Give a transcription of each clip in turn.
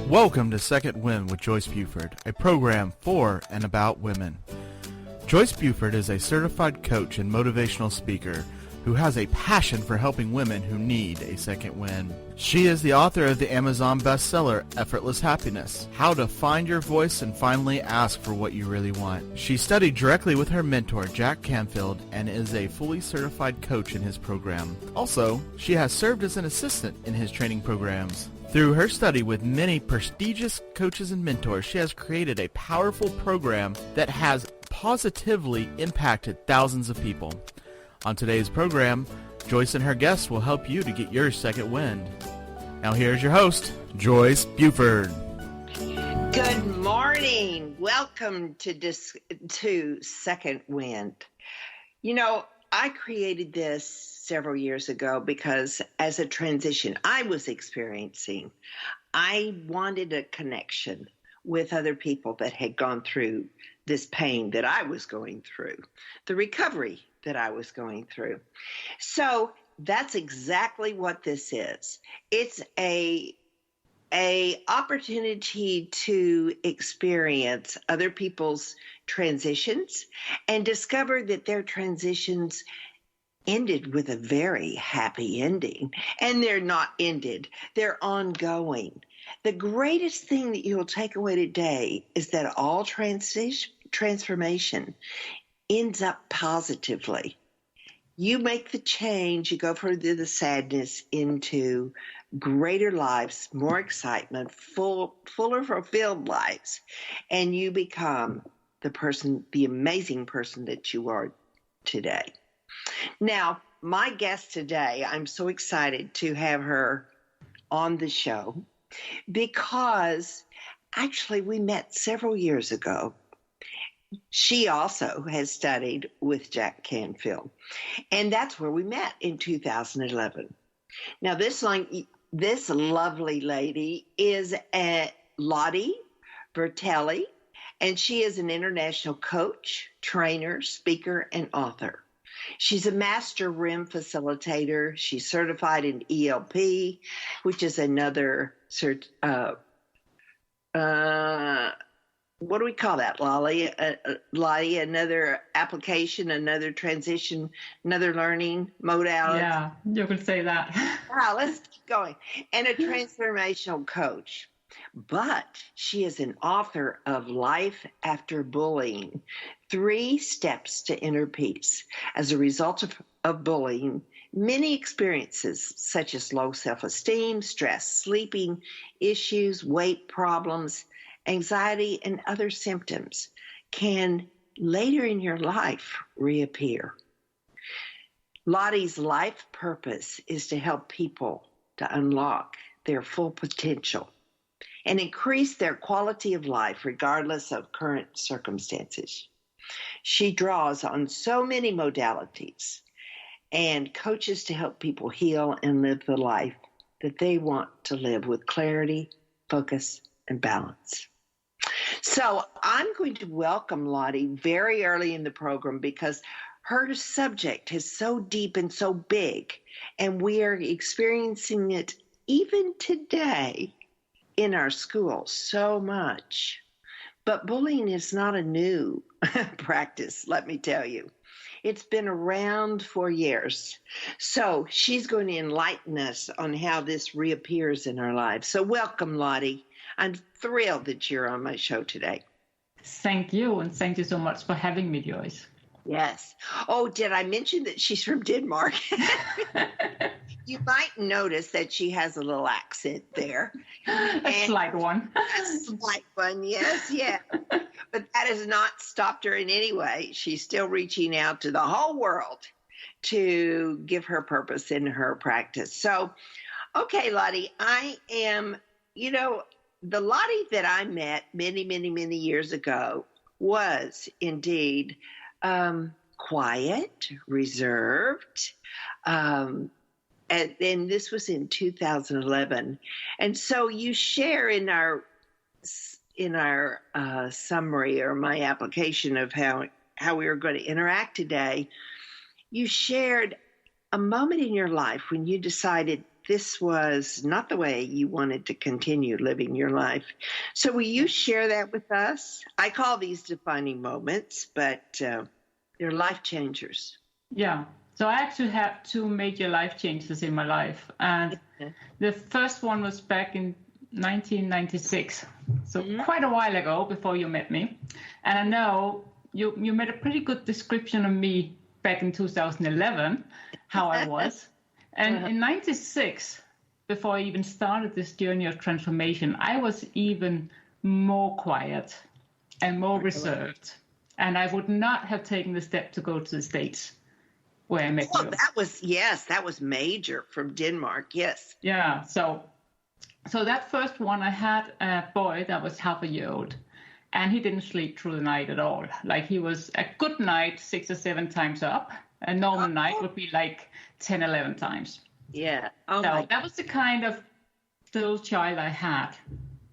Welcome to Second Wind with Joyce Buford, a program for and about women. Joyce Buford is a certified coach and motivational speaker who has a passion for helping women who need a second wind. She is the author of the Amazon bestseller, Effortless Happiness, How to Find Your Voice and Finally Ask for What You Really Want. She studied directly with her mentor, Jack Canfield, and is a fully certified coach in his program. Also, she has served as an assistant in his training programs. Through her study with many prestigious coaches and mentors, she has created a powerful program that has positively impacted thousands of people. On today's program, Joyce and her guests will help you to get your second wind. Now here's your host, Joyce Buford. Good morning. Welcome to Second Wind. You know, I created this several years ago because as a transition I was experiencing, I wanted a connection with other people that had gone through this pain that I was going through, the recovery that I was going through. So that's exactly what this is. It's a opportunity to experience other people's transitions and discover that their transitions ended with a very happy ending. And they're not ended, they're ongoing. The greatest thing that you'll take away today is that all transformation ends up positively. You make the change, you go from the sadness into greater lives, more excitement, fuller fulfilled lives, and you become the amazing person that you are today. Now, my guest today, I'm so excited to have her on the show because actually we met several years ago. She also has studied with Jack Canfield, and that's where we met in 2011. Now, this lovely lady is Lottie Bertelli, and she is an international coach, trainer, speaker, and author. She's a master REM facilitator. She's certified in ELP, which is another what do we call that, Lolly? Lottie, another application, another transition, another learning modality. Yeah, you could say that. Wow, let's keep going. And a transformational coach. But she is an author of Life After Bullying, 3 Steps to Inner Peace. As a result of bullying, many experiences such as low self-esteem, stress, sleeping issues, weight problems, anxiety, and other symptoms can later in your life reappear. Lottie's life purpose is to help people to unlock their full potential and increase their quality of life regardless of current circumstances. She draws on so many modalities and coaches to help people heal and live the life that they want to live with clarity, focus, and balance. So I'm going to welcome Lottie very early in the program because her subject is so deep and so big, and we are experiencing it even today in our schools so much. But bullying is not a new practice, let me tell you. It's been around for years. So she's going to enlighten us on how this reappears in our lives. So welcome, Lottie. I'm thrilled that you're on my show today. Thank you, and thank you so much for having me, Joyce. Yes. Oh, did I mention that she's from Denmark? You might notice that she has a little accent there. A slight one. A slight one, yes, yeah. But that has not stopped her in any way. She's still reaching out to the whole world to give her purpose in her practice. So, okay, Lottie, the Lottie that I met many, many, many years ago was indeed quiet, reserved, and this was in 2011. And so you share in our summary or my application of how we are going to interact today, you shared a moment in your life when you decided this was not the way you wanted to continue living your life. So will you share that with us? I call these defining moments, but they're life changers. Yeah. So I actually had two major life changes in my life. And the first one was back in 1996. So quite a while ago, before you met me. And I know you made a pretty good description of me back in 2011, how I was. And in 96, before I even started this journey of transformation, I was even more quiet and more reserved. And I would not have taken the step to go to the States where I met you. That was major, from Denmark, yes. Yeah, so that first one, I had a boy that was half a year old, and he didn't sleep through the night at all. Like, he was a good night 6 or 7 times up. A normal night would be like 10, 11 times. Yeah. So that was the kind of little child I had.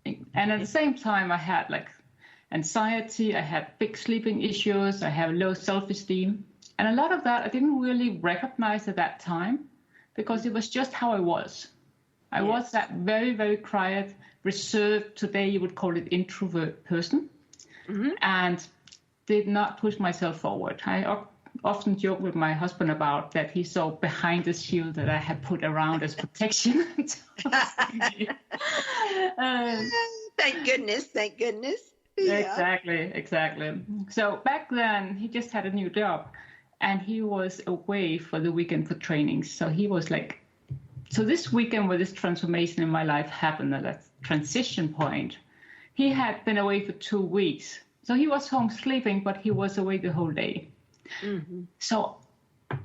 And at the same time, I had like anxiety, I had big sleeping issues, I have low self-esteem. And a lot of that I didn't really recognize at that time because it was just how I was. I was that very, very quiet, reserved, today you would call it introvert person, and did not push myself forward. I often joke with my husband about that he saw behind the shield that I had put around as protection. Thank goodness. Yeah. Exactly. So back then, he just had a new job, and he was away for the weekend for training. So he was like, so this weekend where this transformation in my life happened, at that transition point, he had been away for 2 weeks. So he was home sleeping, but he was away the whole day. So,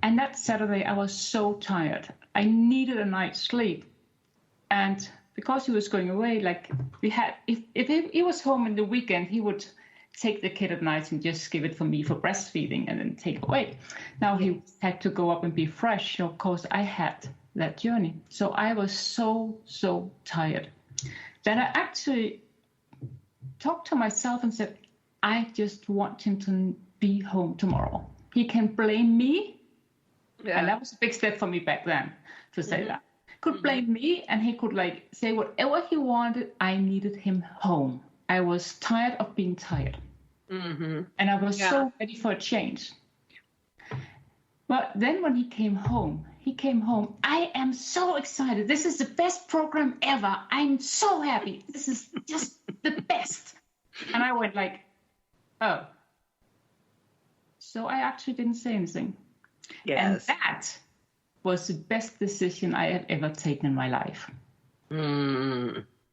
and that Saturday, I was so tired. I needed a night's sleep. And because he was going away, like we had, if he was home in the weekend, he would take the kid at night and just give it for me for breastfeeding and then take away. Now he had to go up and be fresh. So of course, I had that journey. So I was so tired that I actually talked to myself and said, I just want him to be home tomorrow. He can blame me. Yeah. And that was a big step for me back then to say that. Could blame me, and he could like say whatever he wanted. I needed him home. I was tired of being tired. And I was so ready for a change. But then when he came home, I am so excited. This is the best program ever. I'm so happy. This is just the best. And I went like, oh. So I actually didn't say anything. Yes. And that was the best decision I had ever taken in my life.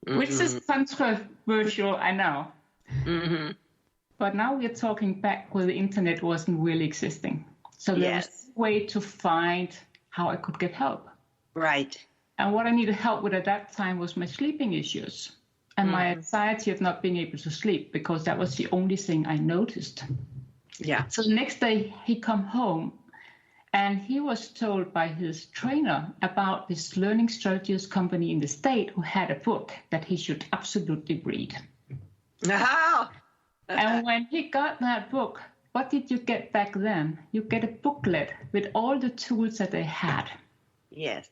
Which is controversial, I know. But now we're talking back where the internet wasn't really existing. So there was a way to find how I could get help. Right. And what I needed help with at that time was my sleeping issues and my anxiety of not being able to sleep, because that was the only thing I noticed. Yeah. So the next day he come home and he was told by his trainer about this learning strategies company in the state who had a book that he should absolutely read. And when he got that book, what did you get back then? You get a booklet with all the tools that they had. Yes.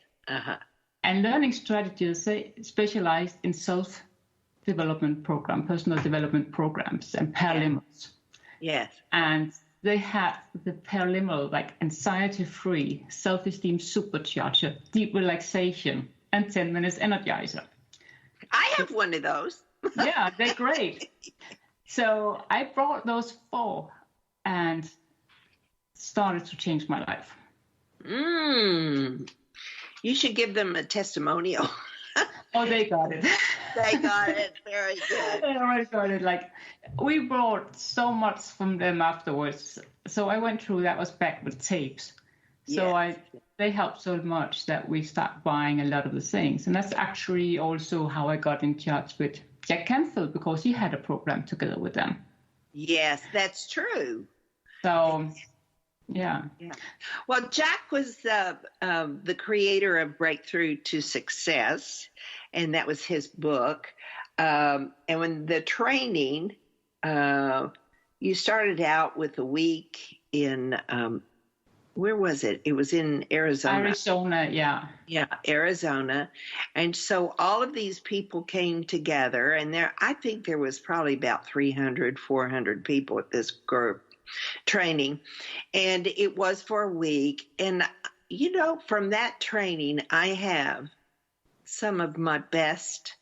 And learning strategies, they specialized in self-development program, personal development programs, and paralimals. Yes. And they had the paralimal, like anxiety-free, self-esteem supercharger, deep relaxation, and 10 minutes energizer. I have one of those. Yeah, they're great. So I brought those 4 and started to change my life. You should give them a testimonial. Oh, they got it. They got it. Very good. They already got it. Like, we brought so much from them afterwards. So I went through, that was back with tapes. So they helped so much that we start buying a lot of the things. And that's actually also how I got in touch with Jack Canfield, because he had a program together with them. Yes, that's true. So, yeah. Well, Jack was the creator of Breakthrough to Success, and that was his book. And when the training, you started out with a week in where was it? It was in Arizona. Arizona, yeah. Yeah, Arizona. And so all of these people came together, and I think there was probably about 300, 400 people at this group training. And it was for a week. And, from that training, I have some of my best,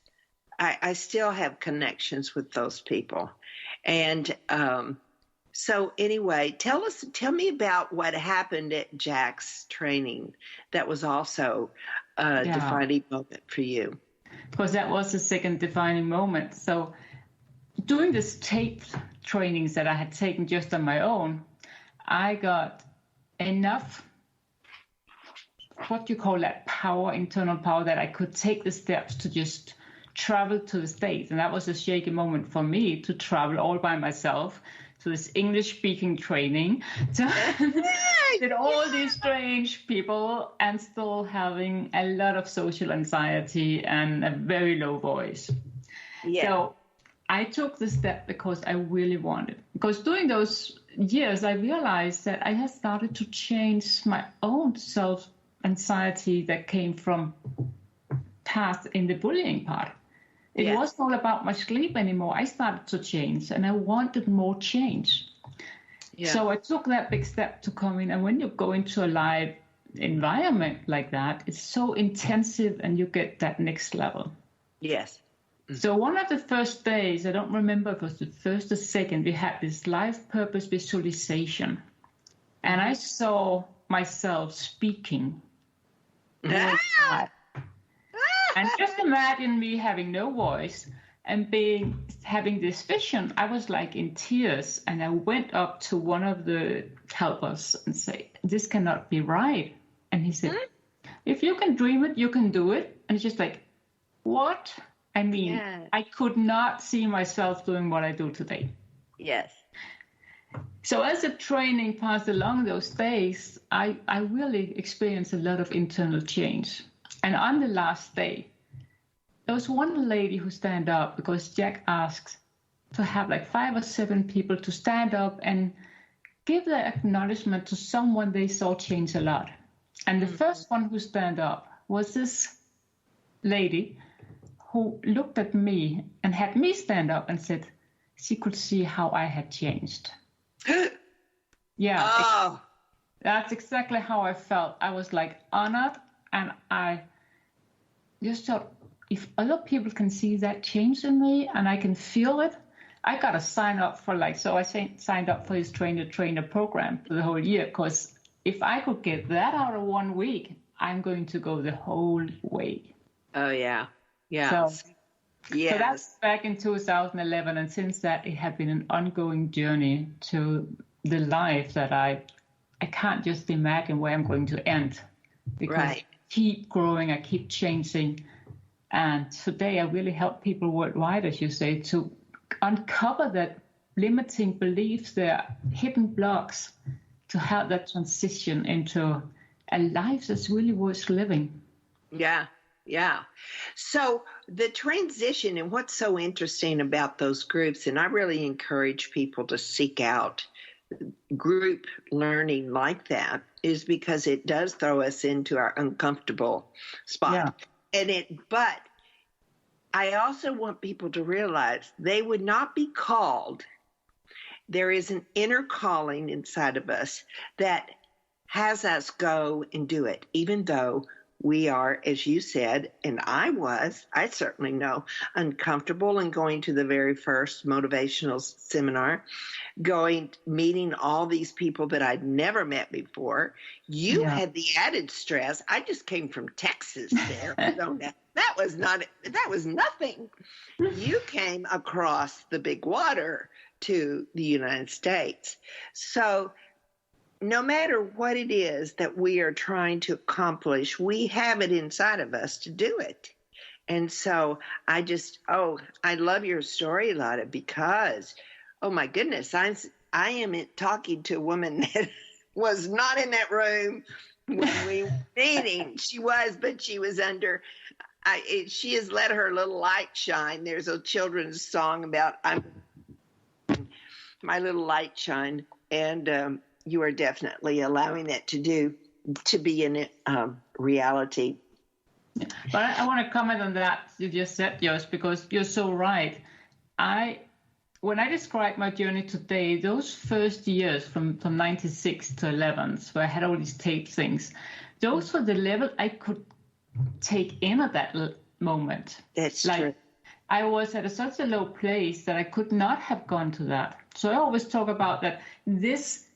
I still have connections with those people. And, so anyway, tell me about what happened at Jack's training that was also a defining moment for you. Because that was the second defining moment. So doing this taped trainings that I had taken just on my own, I got enough, what you call that, power, internal power, that I could take the steps to just travel to the States. And that was a shaky moment for me, to travel all by myself to this English-speaking training, with all these strange people, and still having a lot of social anxiety and a very low voice. Yeah. So I took the step because I really wanted. Because during those years, I realized that I had started to change my own self-anxiety that came from past in the bullying part. It wasn't all about my sleep anymore. I started to change, and I wanted more change. Yeah. So I took that big step to come in. And when you go into a live environment like that, it's so intensive, and you get that next level. Yes. Mm-hmm. So one of the first days, I don't remember if it was the first or second, we had this life purpose visualization. And I saw myself speaking. And just imagine me having no voice and having this vision. I was like in tears, and I went up to one of the helpers and said, "This cannot be right." And he said, "If you can dream it, you can do it." And it's just like, what? I mean, I could not see myself doing what I do today. Yes. So as the training passed along those days, I really experienced a lot of internal change. And on the last day, there was one lady who stand up, because Jack asked to have like 5 or 7 people to stand up and give their acknowledgement to someone they saw change a lot. And the first one who stand up was this lady who looked at me and had me stand up and said she could see how I had changed. That's exactly how I felt. I was like honored, and I just thought, if other people can see that change in me and I can feel it, I got to sign up for so I signed up for his trainer program for the whole year, because if I could get that out of 1 week, I'm going to go the whole way. Oh, yeah. Yeah. So that's back in 2011. And since that, it had been an ongoing journey to the life that I can't just imagine where I'm going to end. Because I keep growing, I keep changing. And today I really help people worldwide, as you say, to uncover that limiting beliefs, their hidden blocks, to have that transition into a life that's really worth living. Yeah. So the transition, and what's so interesting about those groups, and I really encourage people to seek out group learning like that, is because it does throw us into our uncomfortable spot. Yeah. But I also want people to realize they would not be called. There is an inner calling inside of us that has us go and do it, even though we are, as you said, and I certainly know, uncomfortable in going to the very first motivational seminar, meeting all these people that I'd never met before. You had the added stress. I just came from Texas there. So that was nothing. You came across the big water to the United States. So no matter what it is that we are trying to accomplish, we have it inside of us to do it. And so I love your story, Lotta, because, oh my goodness, I am talking to a woman that was not in that room when we were meeting. She was under, she has let her little light shine. There's a children's song about my little light shine. And you are definitely allowing that to be in reality. But I want to comment on that you just said, Joyce, because you're so right. When I describe my journey today, those first years from 96 to 11, where I had all these tape things, those were the level I could take in at that moment. That's true. I was at such a low place that I could not have gone to that. So I always talk about that this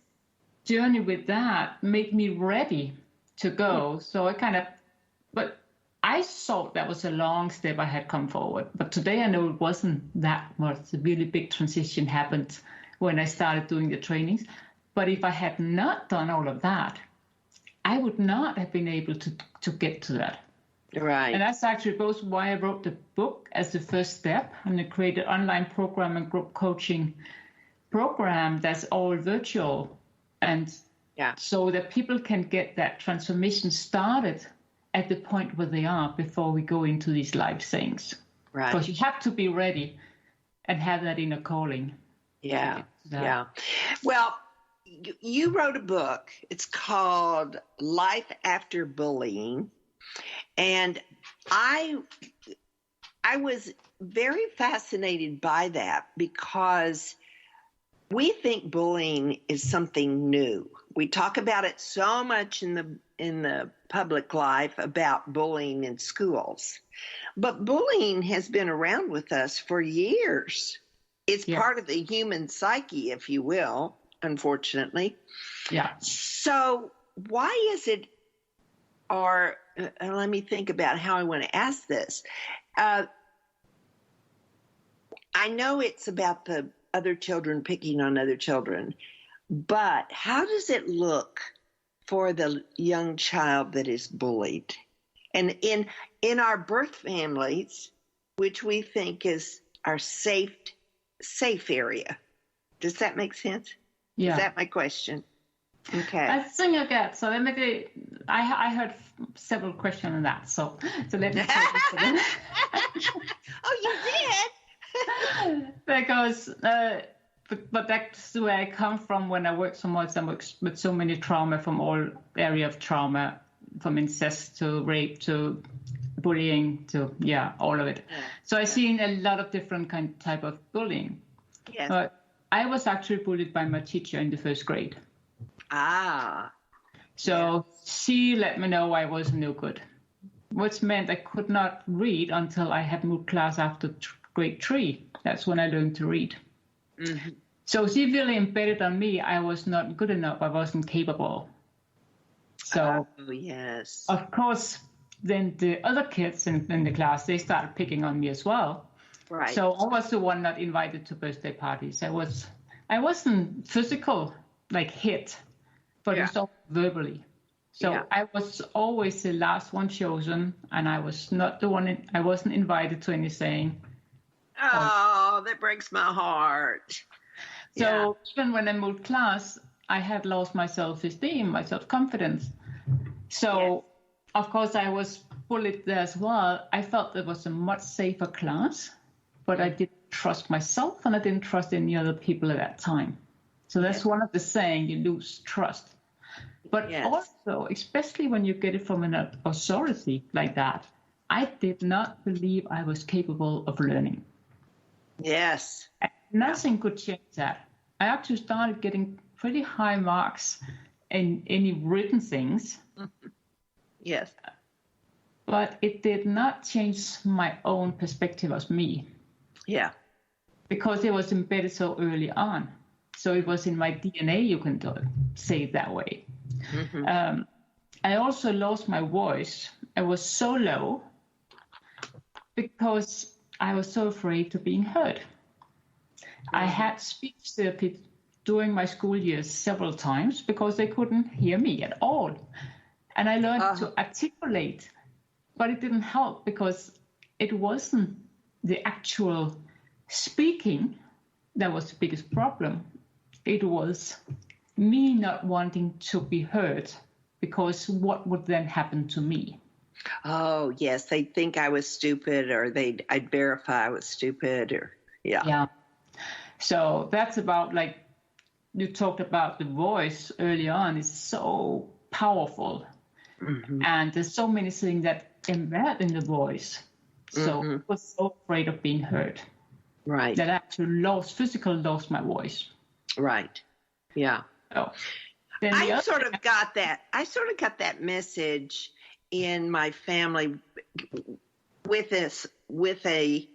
journey with that made me ready to go. So but I thought that was a long step I had come forward. But today I know it wasn't that much. A really big transition happened when I started doing the trainings. But if I had not done all of that, I would not have been able to get to that. Right. And that's actually both why I wrote the book as the first step, and I created an online program and group coaching program that's all virtual. And so that people can get that transformation started at the point where they are before we go into these live things. Right. Because you have to be ready and have that inner calling. Yeah. Well, you wrote a book. It's called Life After Bullying. And I was very fascinated by that because we think bullying is something new. We talk about it so much in the public life about bullying in schools. But bullying has been around with us for years. It's part of the human psyche, if you will, unfortunately. Yeah. So why is it, or let me think about how I want to ask this. I know it's about the other children picking on other children, but how does it look for the young child that is bullied? And in our birth families, which we think is our safe area. Does that make sense? Yeah. Is that my question? Okay. I think I get. So I heard several questions on that. So let me try. Oh, you did? Because but that's where I come from when I work so much. I work with so many trauma from all area of trauma, from incest to rape to bullying to all of it. So I've seen a lot of different type of bullying. Yes. But I was actually bullied by my teacher in the first grade. So she let me know I was no good, which meant I could not read until I had moved class after grade 3. That's when I learned to read. Mm-hmm. So she really embedded on me I was not good enough, I wasn't capable. So of course, then the other kids in the class, they started picking on me as well. Right. So I was the one not invited to birthday parties. I wasn't physical, like hit, but it was all verbally. So I was always the last one chosen, and I was not the one. I wasn't invited to anything. Oh, that breaks my heart. So even when I moved class, I had lost my self-esteem, my self-confidence. So of course I was bullied there as well. I felt it was a much safer class, but I didn't trust myself and I didn't trust any other people at that time. So that's one of the saying, you lose trust. But also, especially when you get it from an authority like that, I did not believe I was capable of learning. Yes. And nothing could change that. I actually started getting pretty high marks in any written things. Yes. But it did not change my own perspective of me. Yeah. Because it was embedded so early on. So it was in my DNA, you can say it that way. Mm-hmm. I also lost my voice. I was so low because I was so afraid of being heard. Mm-hmm. I had speech therapy during my school years several times because they couldn't hear me at all. And I learned to articulate, but it didn't help because it wasn't the actual speaking that was the biggest problem. It was me not wanting to be heard because what would then happen to me? Oh, yes. They'd think I was stupid or I'd verify I was stupid or, Yeah. So that's about like you talked about the voice early on, is so powerful. Mm-hmm. And there's so many things that embed in the voice. So I was so afraid of being heard. Right. That I actually physically lost my voice. Right. Yeah. So I sort of got that message in my family with a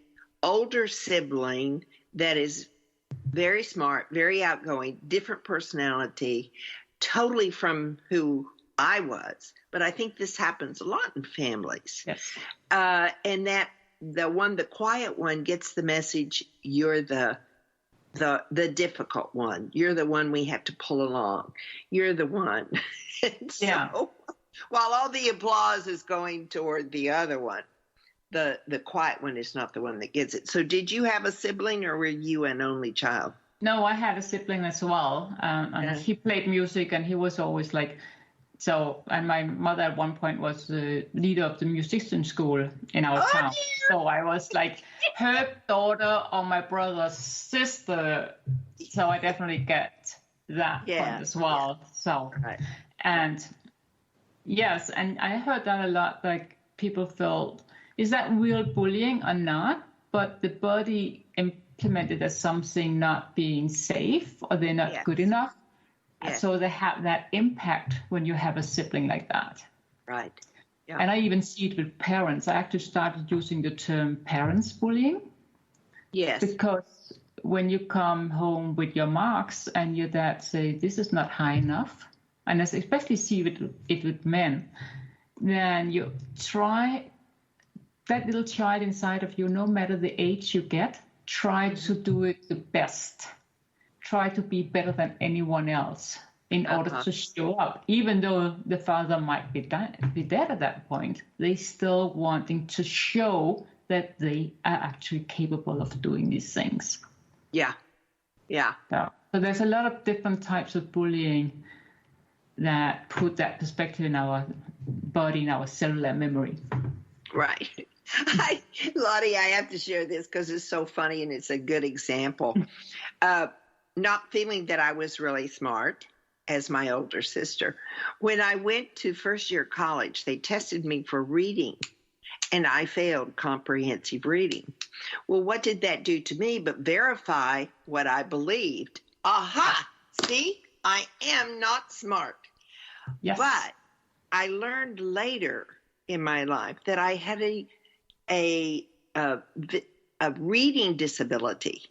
older sibling that is very smart, very outgoing, different personality, totally from who I was. But I think this happens a lot in families. Yes. And that the quiet one gets the message, you're the difficult one. You're the one we have to pull along. You're the one. And so while all the applause is going toward the other one, the quiet one is not the one that gets it. So did you have a sibling, or were you an only child? No, I had a sibling as well. And he played music, and he was always like, and my mother at one point was the leader of the musician school in our town. Dear. So I was like her daughter or my brother's sister. So I definitely get that point as well. Yeah. So, right. And yes, and I heard that a lot, like people felt, is that real bullying or not? But the body implemented as something not being safe, or they're not good enough. Yes. So they have that impact when you have a sibling like that. Right. Yeah. And I even see it with parents. I actually started using the term parents bullying. Yes. Because when you come home with your marks and your dad say, this is not high enough, and I especially see it with men, then you try, that little child inside of you, no matter the age you get, try to do it the best. Try to be better than anyone else in order to show up. Even though the father might be dead at that point, they still wanting to show that they are actually capable of doing these things. Yeah. Yeah. So there's a lot of different types of bullying that put that perspective in our body, in our cellular memory. Right. Lottie, I have to share this because it's so funny and it's a good example. Not feeling that I was really smart as my older sister. When I went to first year college, they tested me for reading, and I failed comprehensive reading. Well, what did that do to me but verify what I believed? Aha! See, I am not smart. Yes. But I learned later in my life that I had a reading disability.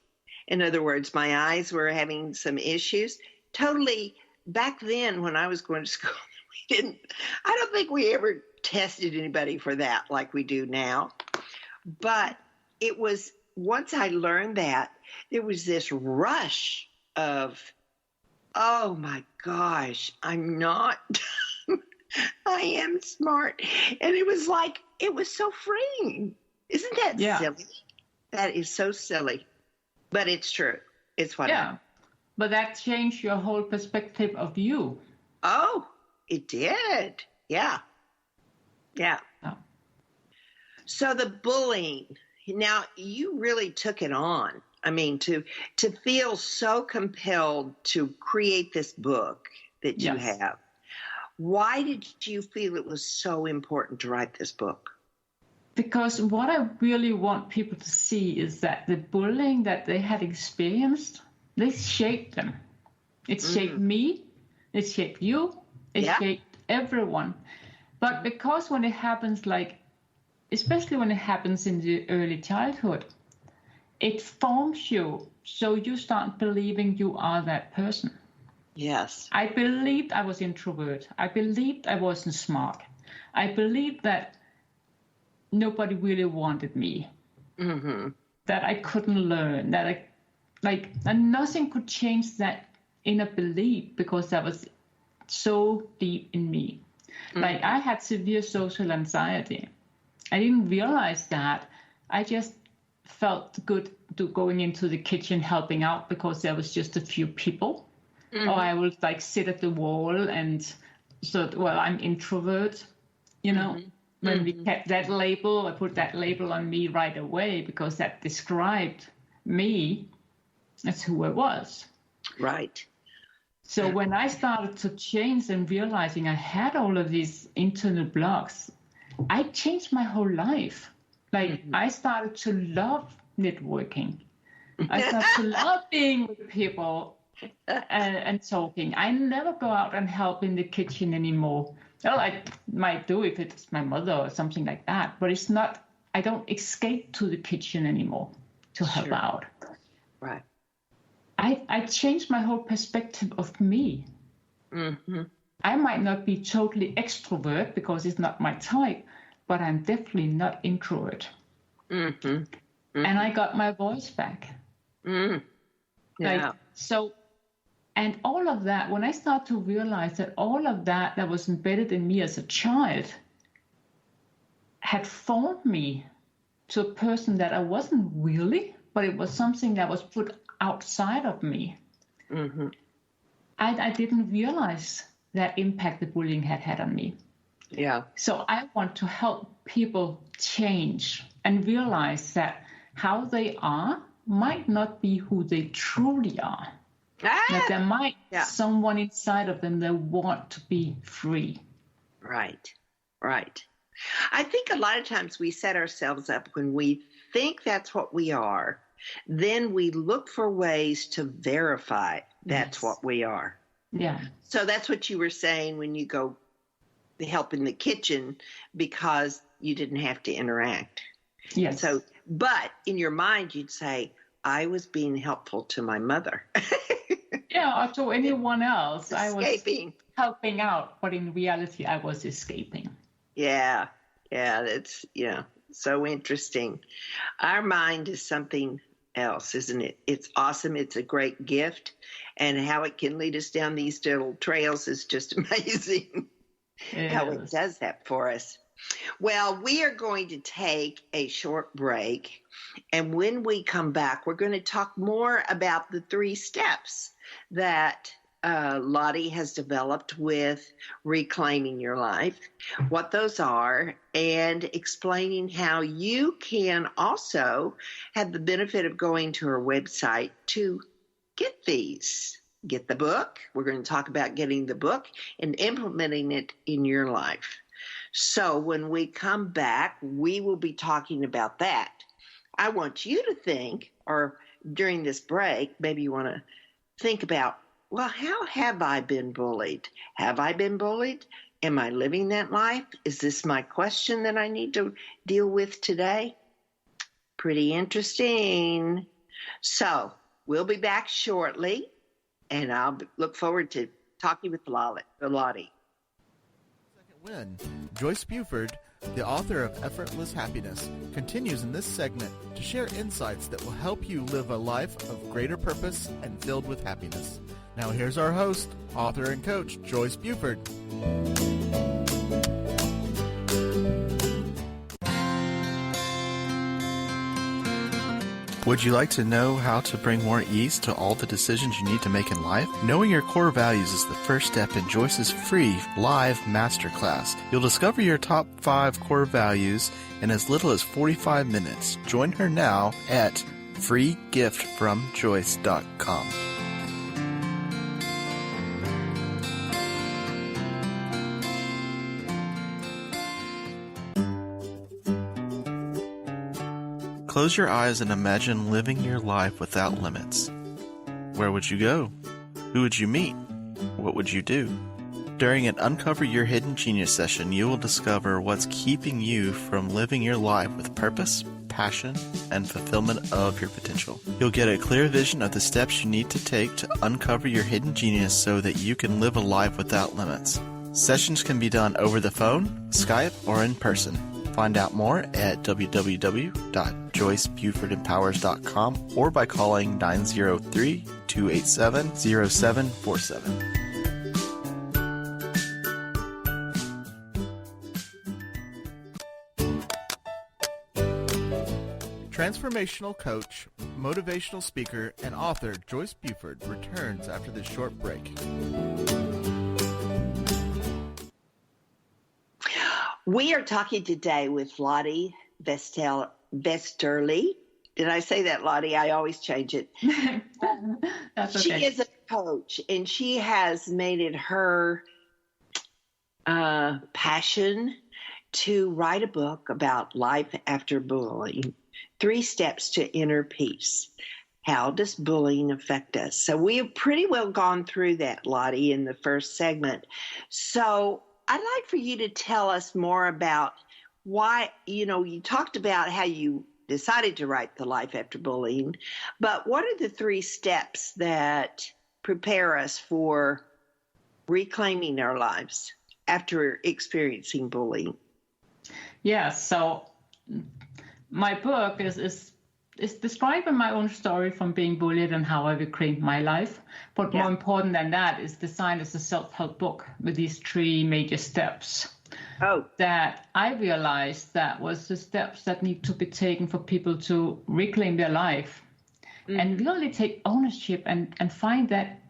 In other words, my eyes were having some issues. Totally, back then when I was going to school, I don't think we ever tested anybody for that like we do now. But it was, once I learned that, there was this rush of, oh my gosh, I'm not, I am smart. And it was like, it was so freeing. Isn't that silly? That is so silly. But it's true. It's what happened. But that changed your whole perspective of you. Oh, it did. Yeah. Yeah. Oh. So the bullying, now you really took it on. I mean, to feel so compelled to create this book that you have. Why did you feel it was so important to write this book? Because what I really want people to see is that the bullying that they had experienced, they shaped them. It shaped me, it shaped you, it shaped everyone. But because when it happens, like, especially when it happens in the early childhood, it forms you, so you start believing you are that person. Yes. I believed I was introvert. I believed I wasn't smart. I believed that nobody really wanted me, that I couldn't learn, that and nothing could change that inner belief because that was so deep in me. Like, I had severe social anxiety. I didn't realize that. I just felt good going into the kitchen helping out because there was just a few people. Or I would like sit at the wall and I'm introvert, you know. When we kept that label, I put that label on me right away because that described me as who I was. Right. So when I started to change and realizing I had all of these internal blocks, I changed my whole life. Like I started to love networking. I started to love being with people and talking. I never go out and help in the kitchen anymore. Well, I might do if it's my mother or something like that, but it's not, I don't escape to the kitchen anymore to help out. Right. I changed my whole perspective of me. Mm-hmm. I might not be totally extrovert because it's not my type, but I'm definitely not introvert. Mm-hmm. Mm-hmm. And I got my voice back. Mm. Yeah. Like, so, and all of that, when I start to realize that all of that was embedded in me as a child had formed me to a person that I wasn't really, but it was something that was put outside of me. Mm-hmm. I didn't realize that impact the bullying had on me. Yeah. So I want to help people change and realize that how they are might not be who they truly are. That there might be someone inside of them that want to be free. Right, right. I think a lot of times we set ourselves up when we think that's what we are, then we look for ways to verify that's what we are. Yeah. So that's what you were saying when you go help in the kitchen because you didn't have to interact. Yes. So, but in your mind, you'd say, I was being helpful to my mother. Yeah, or to anyone else. Escaping. I was helping out, but in reality, I was escaping. Yeah. Yeah. That's, so interesting. Our mind is something else, isn't it? It's awesome. It's a great gift. And how it can lead us down these little trails is just amazing. How it does that for us. Well, we are going to take a short break. And when we come back, we're going to talk more about the 3 steps that Lottie has developed with Reclaiming Your Life, what those are, and explaining how you can also have the benefit of going to her website to get these. Get the book. We're going to talk about getting the book and implementing it in your life. So when we come back, we will be talking about that. I want you to think, or during this break, maybe you want to think about, well, how have I been bullied? Have I been bullied? Am I living that life? Is this my question that I need to deal with today? Pretty interesting. So we'll be back shortly, and I'll look forward to talking with Lottie. Win. Joyce Buford, the author of Effortless Happiness, continues in this segment to share insights that will help you live a life of greater purpose and filled with happiness. Now here's our host, author and coach, Joyce Buford. Would you like to know how to bring more ease to all the decisions you need to make in life? Knowing your core values is the first step in Joyce's free live masterclass. You'll discover your top 5 core values in as little as 45 minutes. Join her now at freegiftfromjoyce.com. Close your eyes and imagine living your life without limits. Where would you go? Who would you meet? What would you do? During an Uncover Your Hidden Genius session, you will discover what's keeping you from living your life with purpose, passion, and fulfillment of your potential. You'll get a clear vision of the steps you need to take to uncover your hidden genius so that you can live a life without limits. Sessions can be done over the phone, Skype, or in person. Find out more at www.joycebufordempowers.com or by calling 903-287-0747. Transformational coach, motivational speaker, and author Joyce Buford returns after this short break. We are talking today with Lottie Vesterli. Did I say that, Lottie? I always change it. That's okay. She is a coach, and she has made it her passion to write a book about life after bullying, 3 steps to inner peace. How does bullying affect us? So we have pretty well gone through that, Lottie, in the first segment. So I'd like for you to tell us more about why, you talked about how you decided to write The Life After Bullying, but what are the 3 steps that prepare us for reclaiming our lives after experiencing bullying? Yeah, so my book is describing my own story from being bullied and how I reclaimed my life. But more important than that, is designed as a self-help book with these 3 major steps. That I realized that was the steps that need to be taken for people to reclaim their life and really take ownership and find that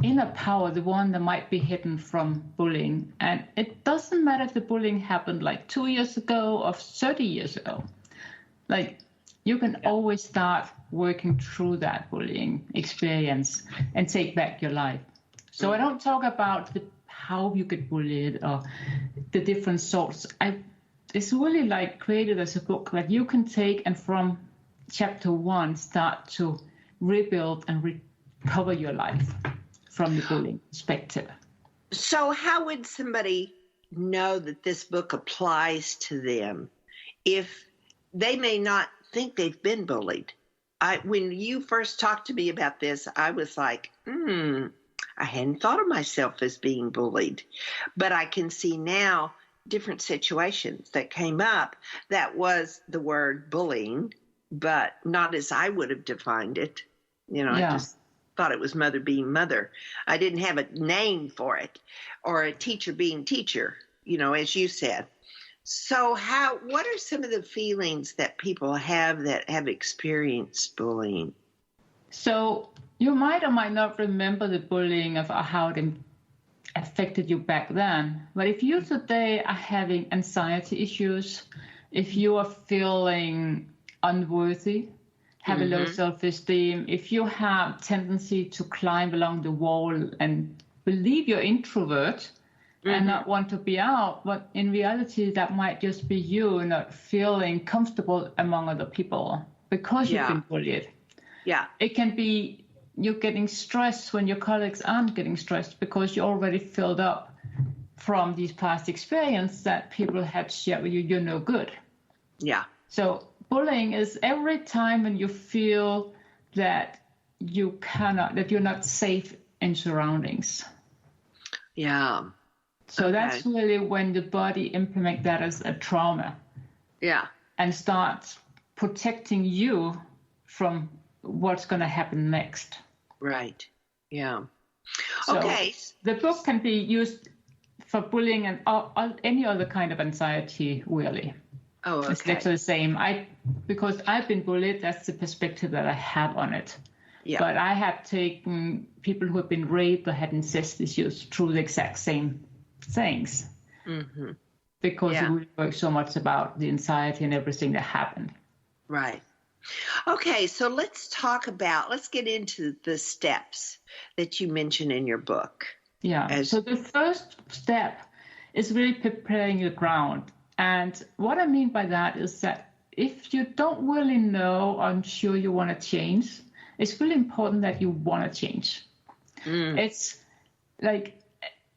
inner power, the one that might be hidden from bullying. And it doesn't matter if the bullying happened like 2 years ago or 30 years ago. Like, you can always start working through that bullying experience and take back your life. So I don't talk about how you get bullied or the different sorts. It's really like created as a book that you can take and from chapter 1 start to rebuild and recover your life from the bullying perspective. So how would somebody know that this book applies to them if they may not think they've been bullied? When you first talked to me about this, I was like, I hadn't thought of myself as being bullied. But I can see now different situations that came up that was the word bullying, but not as I would have defined it. I just thought it was mother being mother. I didn't have a name for it, or a teacher being teacher, as you said. So what are some of the feelings that people have that have experienced bullying? So you might or might not remember the bullying of how it affected you back then. But if you today are having anxiety issues, if you are feeling unworthy, have a low self-esteem, if you have tendency to climb along the wall and believe you're introvert and not want to be out, but in reality that might just be you not feeling comfortable among other people because you've been bullied. Yeah. It can be you're getting stressed when your colleagues aren't getting stressed because you're already filled up from these past experiences that people have shared with you, you're no good. Yeah. So bullying is every time when you feel that you're not safe in surroundings. Yeah. So that's really when the body implements that as a trauma. Yeah. And starts protecting you from what's going to happen next. Right. Yeah. So okay. The book can be used for bullying and any other kind of anxiety, really. Oh, okay. It's actually the same. Because I've been bullied, that's the perspective that I have on it. Yeah. But I have taken people who have been raped or had incest issues through the exact same things. Mm-hmm. Because it really works so much about the anxiety and everything that happened. Right. Okay, so let's get into the steps that you mention in your book. Yeah, so the first step is really preparing the ground. And what I mean by that is that if you don't really know or unsure you want to change, it's really important that you want to change. It's like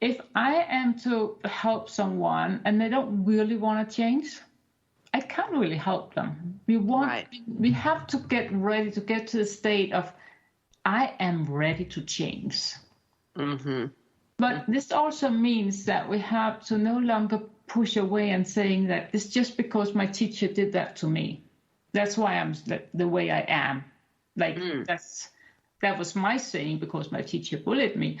if I am to help someone and they don't really want to change, I can't really help them. We have to get ready to get to the state of I am ready to change. Mm-hmm. But this also means that we have to no longer push away and saying that it's just because my teacher did that to me. That's why I'm the way I am. That was my saying because my teacher bullied me.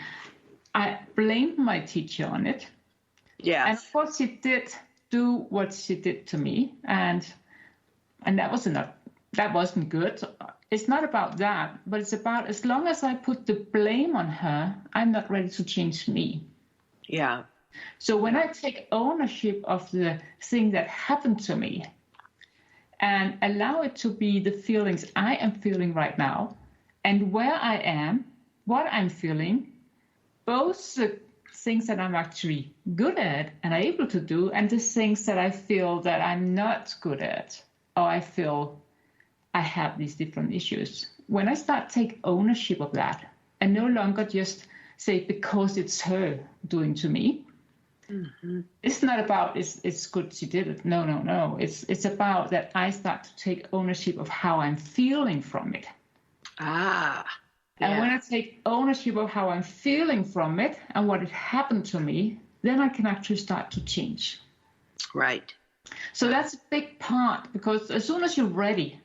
I blamed my teacher on it. Yeah. And of course she did do what she did to me, and that wasn't good. It's not about that, but it's about as long as I put the blame on her, I'm not ready to change me. Yeah. So when I take ownership of the thing that happened to me and allow it to be the feelings I am feeling right now and where I am what I'm feeling, both the things that I'm actually good at and are able to do, and the things that I feel that I'm not good at, or I feel I have these different issues. When I start to take ownership of that and no longer just say because it's her doing to me, it's not about it's good she did it. No. It's about that I start to take ownership of how I'm feeling from it. And when I take ownership of how I'm feeling from it and what it happened to me, then I can actually start to change. Right. So that's a big part, because as soon as you're ready,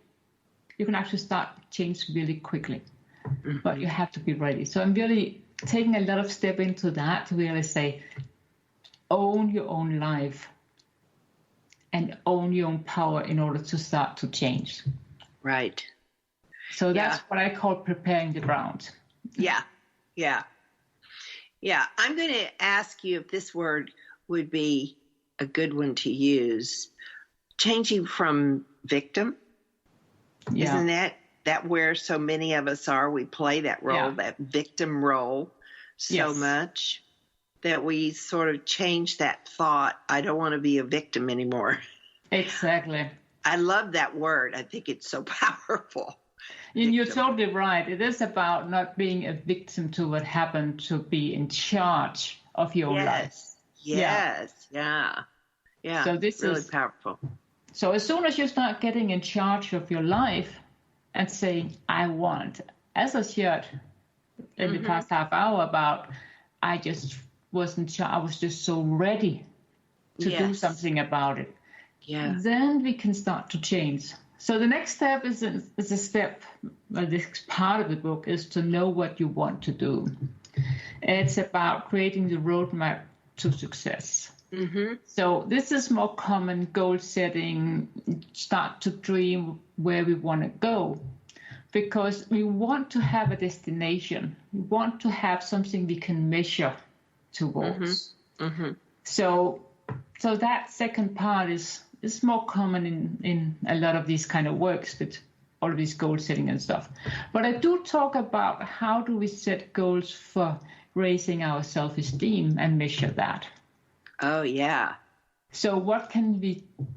you can actually start to change really quickly. But you have to be ready. So I'm really taking a lot of step into that to really say, own your own life and own your own power in order to start to change. Right. So that's what I call preparing the ground. Yeah. I'm going to ask you if this word would be a good one to use. Changing from victim. Yeah. Isn't that where so many of us are? We play that role, that victim role so much that we sort of change that thought. I don't want to be a victim anymore. Exactly. I love that word. I think it's so powerful. And you're totally right. It is about not being a victim to what happened, to be in charge of your own life. Yes. Yeah. So this really is powerful. So as soon as you start getting in charge of your life and saying, I want, as I shared in the past half hour about, I just wasn't sure, I was just so ready to do something about it. Yeah. Then we can start to change. So the next step is a step, this part of the book is to know what you want to do. It's about creating the roadmap to success. So this is more common goal setting, start to dream where we want to go, because we want to have a destination. We want to have something we can measure towards. So that second part is more common in a lot of these kind of works with all of these goal setting and stuff. But I do talk about how do we set goals for raising our self-esteem and measure that. Oh, yeah. So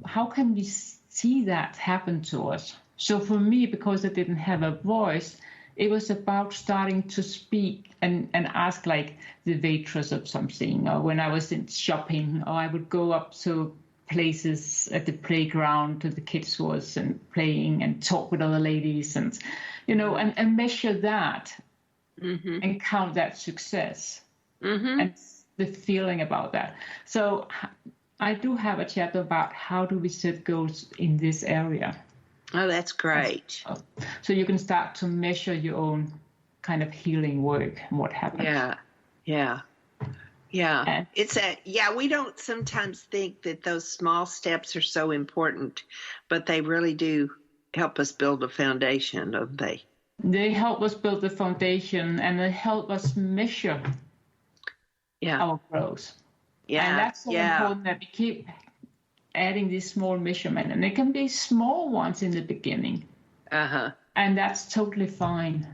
how can we see that happen to us? So for me, because I didn't have a voice, it was about starting to speak and ask like the waitress of something, or when I was in shopping, or I would go up to places at the playground to the kids was and playing and talk with other ladies and, and measure that and count that success. And the feeling about that. So I do have a chapter about how do we set goals in this area. Oh, that's great. So you can start to measure your own kind of healing work and what happens. Yeah. We don't sometimes think that those small steps are so important, but they really do help us build a foundation, don't they? They help us build the foundation, and they help us measure our growth. And that's so important that we keep adding these small measurements. And they can be small ones in the beginning. And that's totally fine.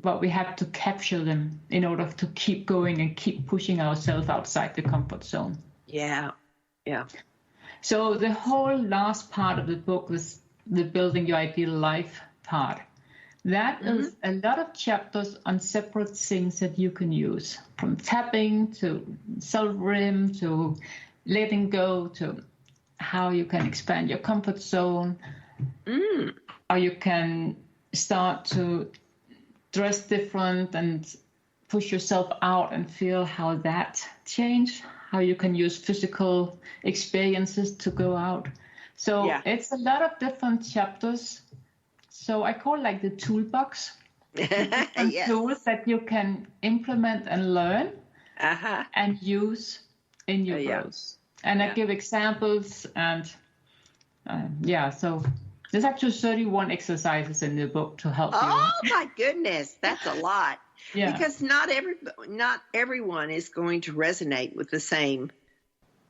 But we have to capture them in order to keep going and keep pushing ourselves outside the comfort zone. Yeah. So the whole last part of the book was the building your ideal life part. That is a lot of chapters on separate things that you can use, from tapping to self-rim to letting go to how you can expand your comfort zone, or you can start to dress different and push yourself out and feel how that changed, how you can use physical experiences to go out. So it's a lot of different chapters. So I call it like the toolbox, tools that you can implement and learn and use in your growth. And I give examples and so there's actually 31 exercises in the book to help you. Oh my goodness, that's a lot. Yeah. Because not everyone is going to resonate with the same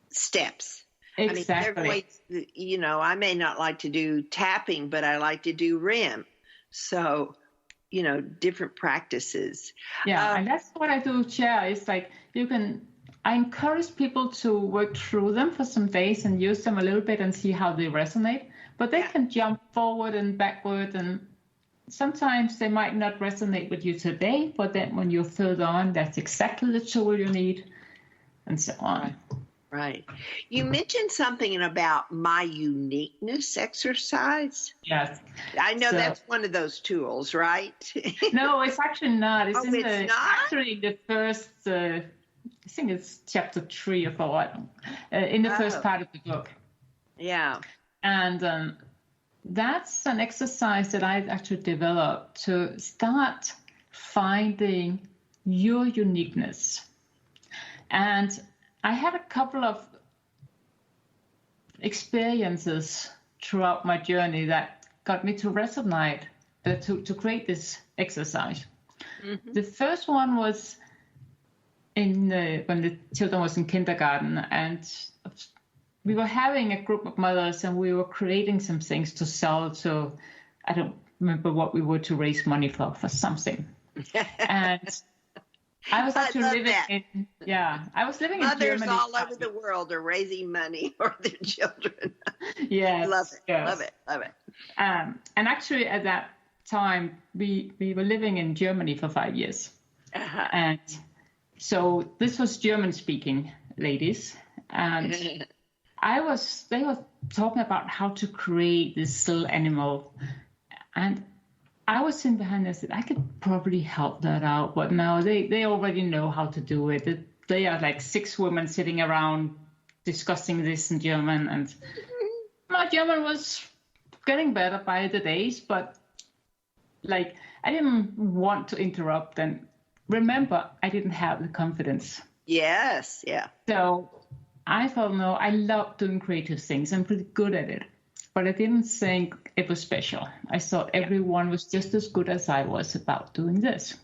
steps. Exactly. I may not like to do tapping, but I like to do REM. So different practices. Yeah, and that's what I do share. It's like I encourage people to work through them for some days and use them a little bit and see how they resonate. But they can jump forward and backward, and sometimes they might not resonate with you today, but then when you're further on, that's exactly the tool you need, and so on. Right. You mentioned something about my uniqueness exercise. Yes. I know that's one of those tools, right? No, it's actually not. It's not? Actually the first, I think it's chapter 3 or 4, in the first part of the book. Yeah. And that's an exercise that I've actually developed to start finding your uniqueness. And I had a couple of experiences throughout my journey that got me to resonate, to create this exercise. Mm-hmm. The first one was when the children was in kindergarten, and we were having a group of mothers, and we were creating some things to sell. So I don't remember what we were to raise money for something. And I was actually living I was living in Germany. Mothers all over the world are raising money for their children. Yes. Love it. Yes. Love it. Love it. And actually at that time, we were living in Germany for 5 years. Uh-huh. And so this was German speaking ladies. And they were talking about how to create this little animal. And I was sitting behind and said, I could probably help that out, but no, they already know how to do it. They are like 6 women sitting around discussing this in German, and my German was getting better by the days, but I didn't want to interrupt, and remember, I didn't have the confidence. Yes, yeah. So I thought, no, I love doing creative things. I'm pretty good at it. But I didn't think it was special. I thought everyone was just as good as I was about doing this.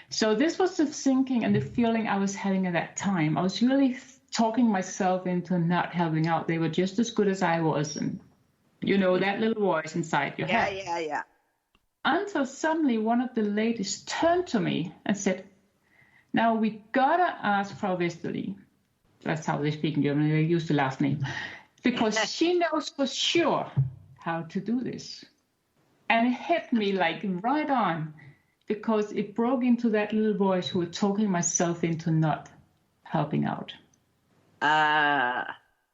So this was the thinking and the feeling I was having at that time. I was really talking myself into not helping out. They were just as good as I was. And, that little voice inside your head. Yeah. Until suddenly one of the ladies turned to me and said, now we gotta ask Frau Westerli. That's how they speak in German. They use the last name. Because she knows for sure how to do this. And it hit me right on, because it broke into that little voice who was talking myself into not helping out.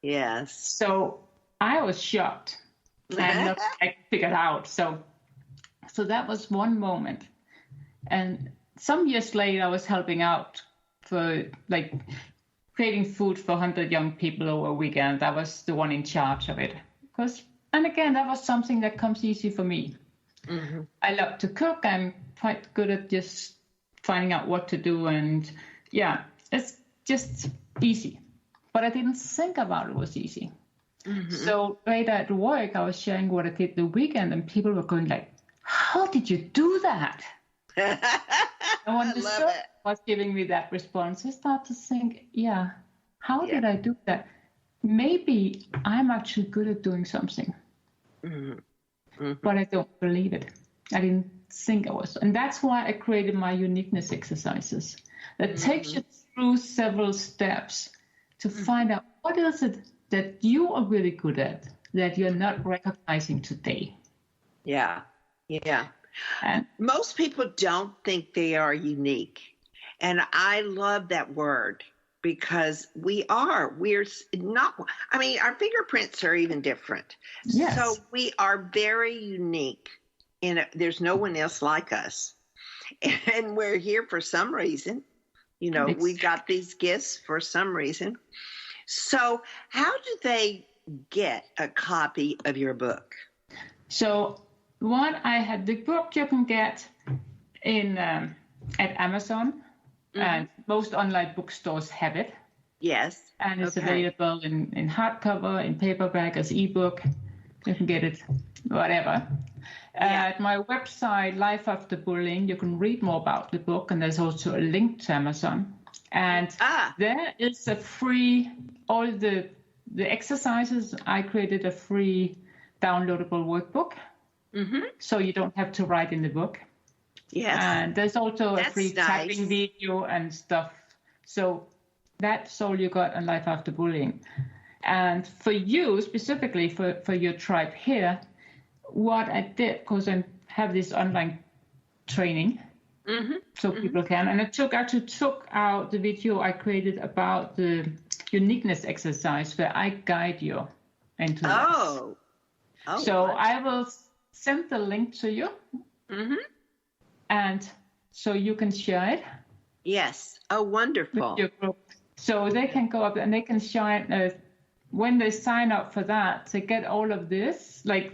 Yes. So I was shocked and I figured out. So that was one moment. And some years later, I was helping out for creating food for 100 young people over a weekend. I was the one in charge of it. And again, that was something that comes easy for me. Mm-hmm. I love to cook. I'm quite good at just finding out what to do. And it's just easy. But I didn't think about it was easy. Mm-hmm. So later at work, I was sharing what I did the weekend, and people were going how did you do that? And when the show was giving me that response, I started to think, how did I do that? Maybe I'm actually good at doing something, but I don't believe it. I didn't think I was. And that's why I created my uniqueness exercises that takes you through several steps to find out what is it that you are really good at that you're not recognizing today. Yeah. And most people don't think they are unique. And I love that word, because we're not, our fingerprints are even different. Yes. So we are very unique. There's no one else like us. And we're here for some reason. We got these gifts for some reason. So how do they get a copy of your book? So I had the book you can get in at Amazon, and most online bookstores have it. Yes. And it's available in hardcover, in paperback, as ebook. You can get it whatever. At my website, Life After Bullying, you can read more about the book, and there's also a link to Amazon. And there is a free, all the exercises. I created a free downloadable workbook. Mm-hmm. So you don't have to write in the book. Yes. And there's also That's a free nice. tapping video and stuff. So that's all you got on Life After Bullying. And for you, specifically for your tribe here, what I did, because I have this online training, so people can, and I took out the video I created about the uniqueness exercise where I guide you into this. Oh, So wow. I will send the link to you, and so you can share it Yes. Oh, wonderful. with your group. So they can go up and they can share. When they sign up for that, they get all of this, like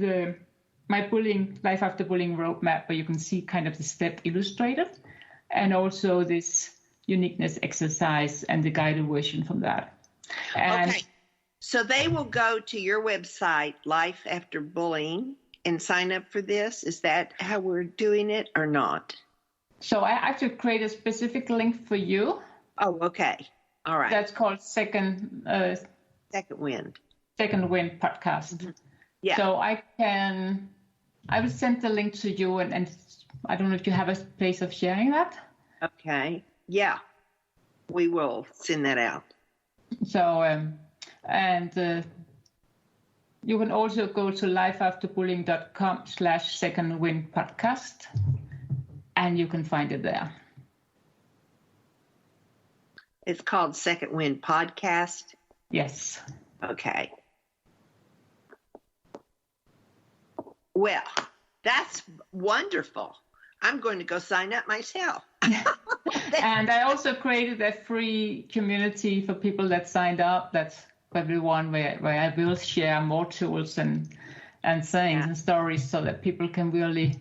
my bullying Life After Bullying roadmap, where you can see kind of the step illustrated, and also this uniqueness exercise and the guided version from that. And Okay. So they will go to your website, Life After Bullying, and sign up for this. Is that how we're doing it or not? so I actually create a specific link for you. Oh, okay. All right. That's called Second Second Wind. Wind podcast. Yeah. So I will send the link to you, and I don't know if you have a place of sharing that. Okay. Yeah. We will send that out. So, you can also go to lifeafterbullying.com/secondwindpodcast, and you can find it there. It's called Second Wind Podcast. Yes. Okay. Well, that's wonderful. I'm going to go sign up myself. And I also created a free community for people that signed up. That's everyone where I will share more tools and sayings and stories so that people can really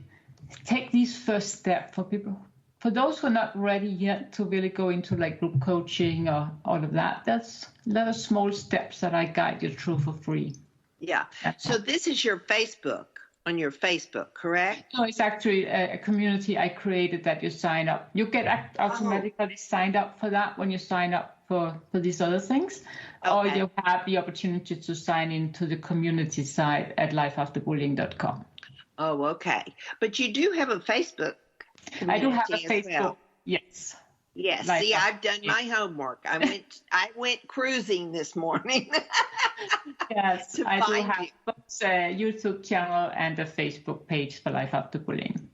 take these first steps for people. For those who are not ready yet to really go into like group coaching or all of that, that's a lot of small steps that I guide you through for free. Yeah. So this is your Facebook, on your Facebook, correct? No, it's actually a community I created that you sign up. You get automatically signed up for that when you sign up for these other things. Or Okay. you have the opportunity to sign into the community site at lifeafterbullying.com. Oh, okay. But you do have a Facebook I do have a community as Facebook. well. Yes. Yes. Life See, I've After done my homework. I went cruising this morning. Yes, To I do find have you. both a YouTube channel and a Facebook page for Life After Bullying.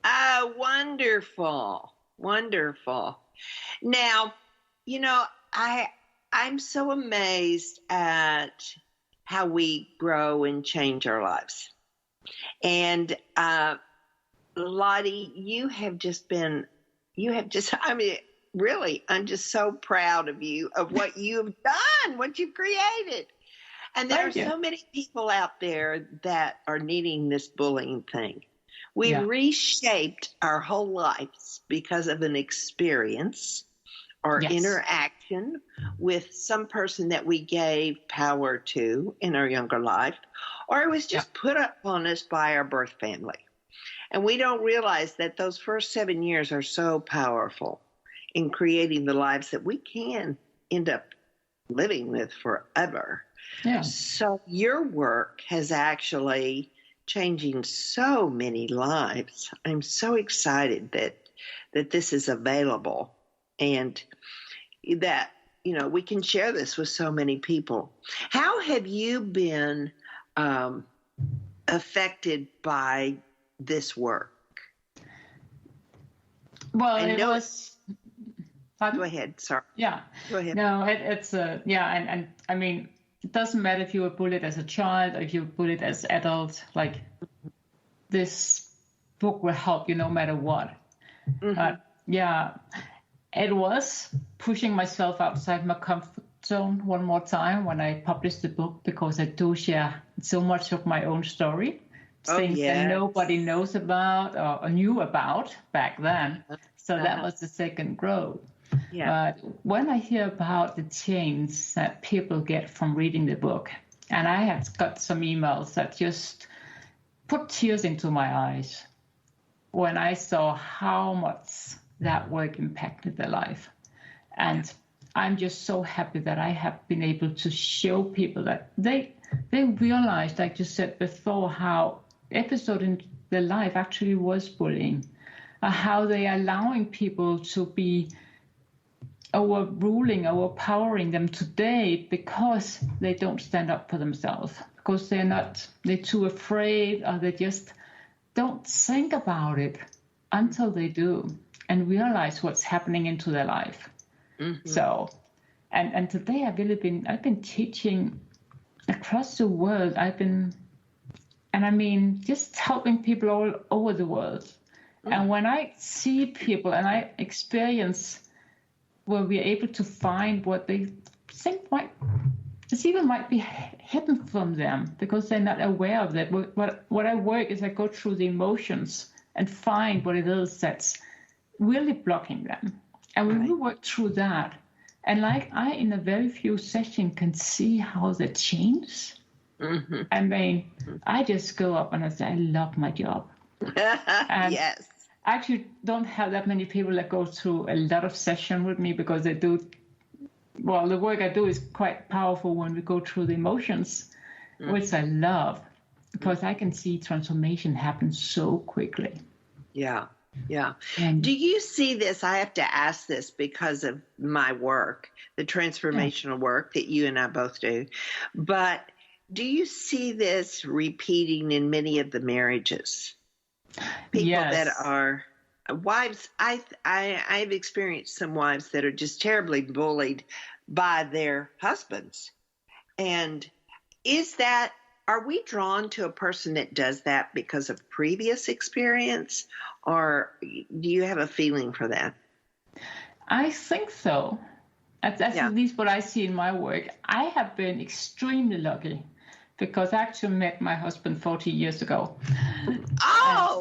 Oh, wonderful. Wonderful. Now, I'm so amazed at how we grow and change our lives. And Lottie, really, I'm just so proud of you, of what you've done, what you've created. And there Thank you. are so many people out there that are needing this bullying thing. We Yeah. reshaped our whole lives because of an experience or Yes. interaction with some person that we gave power to in our younger life, or it was just put up on us by our birth family. And we don't realize that those first 7 years are so powerful in creating the lives that we can end up living with forever. Yeah. So your work has actually changing so many lives. I'm so excited that this is available and that, we can share this with so many people. How have you been affected by this work? Well, I it know was. Pardon? Go ahead. Sorry. Yeah. Go ahead. No, it's and I mean, it doesn't matter if you were bullied as a child or if you were bullied as adult. Like, this book will help you no matter what. Yeah, it was pushing myself outside my comfort zone one more time when I published the book, because I do share so much of my own story, things that nobody knows about or knew about back then. So that was the second growth. Yeah. But when I hear about the change that people get from reading the book, and I have got some emails that just put tears into my eyes when I saw how much that work impacted their life. And I'm just so happy that I have been able to show people that they realized, like you said before, how episode in their life actually was bullying. how they are allowing people to be overpowering them today because they don't stand up for themselves, because they're too afraid, or they just don't think about it until they do and realize what's happening into their life. Mm-hmm. So, and today I've been teaching across the world. Just helping people all over the world. Mm-hmm. And when I see people and I experience where we're able to find what they think might be hidden from them because they're not aware of that. What I work is I go through the emotions and find what it is that's really blocking them. And when we work through that, and in a very few sessions can see how they change. Mm-hmm. I just go up and I say, I love my job. Yes. I actually don't have that many people that go through a lot of session with me because they do. Well, the work I do is quite powerful when we go through the emotions, which I love because I can see transformation happen so quickly. Yeah. Yeah. And do you see this? I have to ask this because of my work, the transformational work that you and I both do. But do you see this repeating in many of the marriages? People that are wives. I've experienced some wives that are just terribly bullied by their husbands. And are we drawn to a person that does that because of previous experience, or do you have a feeling for that? I think so. That's at least what I see in my work. I have been extremely lucky because I actually met my husband 40 years ago. Oh!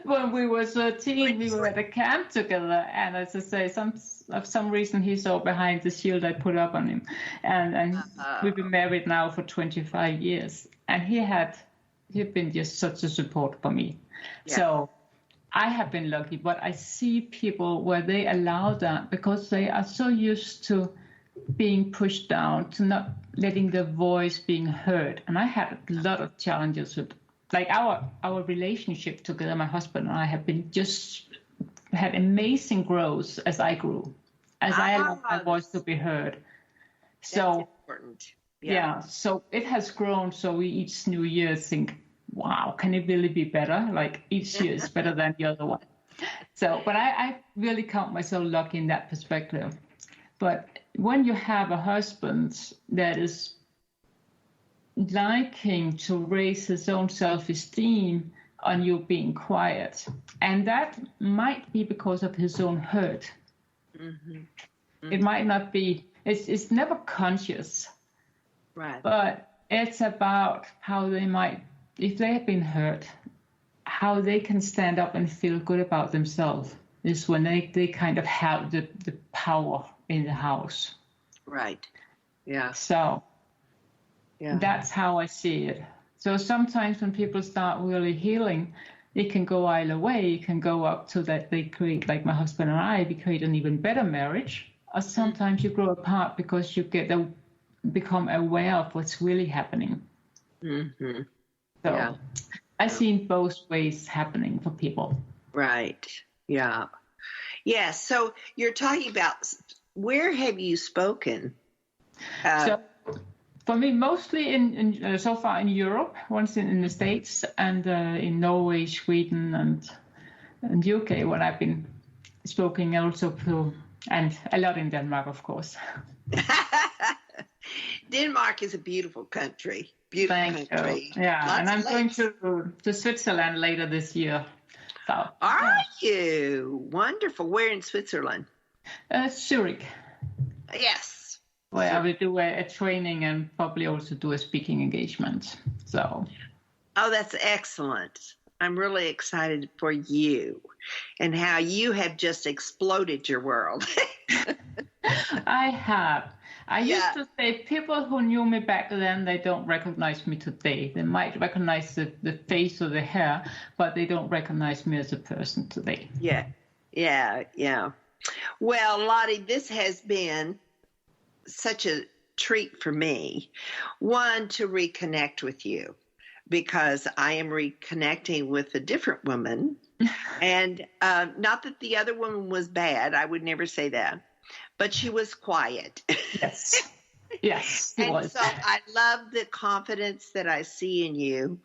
When we were 13, we were at a camp together, and as I say, for some reason he saw behind the shield I put up on him, and we've been married now for 25 years, and he'd been just such a support for me. Yeah. So I have been lucky, but I see people where they allow that because they are so used to being pushed down, to not letting their voice being heard. And I had a lot of challenges with, like our relationship together, my husband and I have been had amazing growth as I grew, as I allowed my voice to be heard. So that's important. Yeah, so it has grown. So we each new year think, wow, can it really be better? Like each year is better than the other one. So, but I really count myself lucky in that perspective. But when you have a husband that is liking to raise his own self-esteem on you being quiet, and that might be because of his own hurt. Mm-hmm. Mm-hmm. It might not be, it's never conscious. Right. But it's about how they might, if they have been hurt, how they can stand up and feel good about themselves is when they kind of have the power in the house. Right. Yeah. So that's how I see it. So sometimes when people start really healing, it can go either way. It can go up to that they create, like my husband and I, we create an even better marriage. Or sometimes you grow apart because you become aware of what's really happening. Mm-hmm. So I've seen both ways happening for people. Right. Yeah. Yeah. So you're talking about, where have you spoken? So for me, mostly in so far in Europe, once in the States, and in Norway, Sweden, and UK, when I've been speaking also to, and a lot in Denmark, of course. Denmark is a beautiful country. Beautiful country. Yeah, lots and I'm going to Switzerland later this year. So, are you? Wonderful. Where in Switzerland? Zurich. Yes. Where I will do a training and probably also do a speaking engagement. So. Oh, that's excellent. I'm really excited for you and how you have just exploded your world. I have. I used to say people who knew me back then, they don't recognize me today. They might recognize the face or the hair, but they don't recognize me as a person today. Yeah. Well, Lotte, this has been such a treat for me. One, to reconnect with you. because I am reconnecting with a different woman. And not that the other woman was bad. I would never say that. But she was quiet. Yes. Yes, it And was. so I love the confidence that I see in you,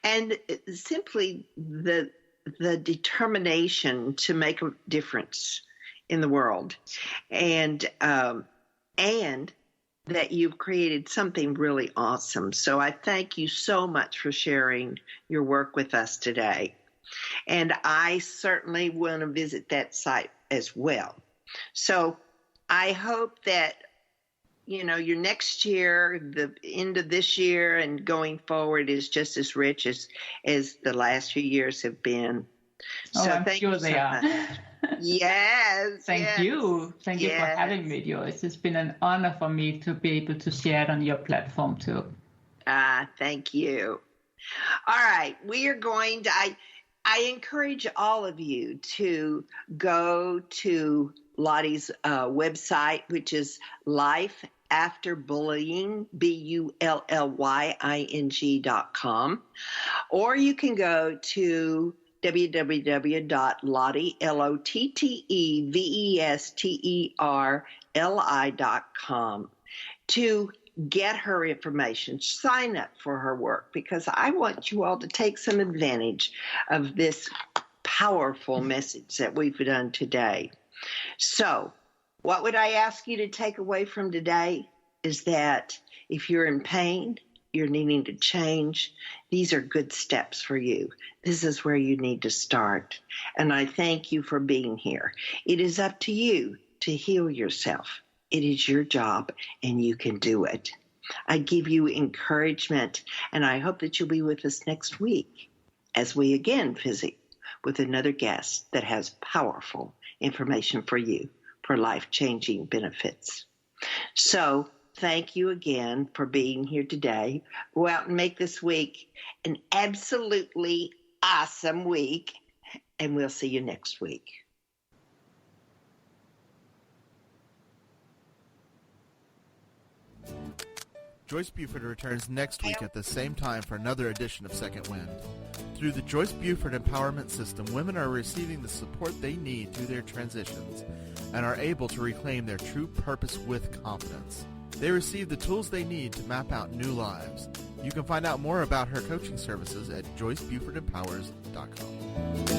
and simply the determination to make a difference in the world, and that you've created something really awesome. So I thank you so much for sharing your work with us today. And I certainly want to visit that site as well. So I hope that, your next year, the end of this year and going forward is just as rich as the last few years have been. Oh, So I'm thank sure you they so are. much. Yes. Thank yes, you. Thank you for yes. having me, Joyce. It's been an honor for me to be able to share it on your platform too. Thank you. All right. We are going to, I encourage all of you to go to Lottie's website, which is Life After Bullying, BULLYING.com, or you can go to www.LottieLOTTEVESTERLI.com to get her information, sign up for her work, because I want you all to take some advantage of this powerful message that we've done today. So, what would I ask you to take away from today is that if you're in pain, you're needing to change, these are good steps for you. This is where you need to start. And I thank you for being here. It is up to you to heal yourself. It is your job, and you can do it. I give you encouragement, and I hope that you'll be with us next week as we again visit with another guest that has powerful information for you for life-changing benefits. So thank you again for being here today. Go out and make this week an absolutely awesome week, and we'll see you next week. Joyce Buford returns next week at the same time for another edition of Second Wind. Through the Joyce Buford Empowerment System, women are receiving the support they need through their transitions and are able to reclaim their true purpose with confidence. They receive the tools they need to map out new lives. You can find out more about her coaching services at JoyceBufordEmpowers.com.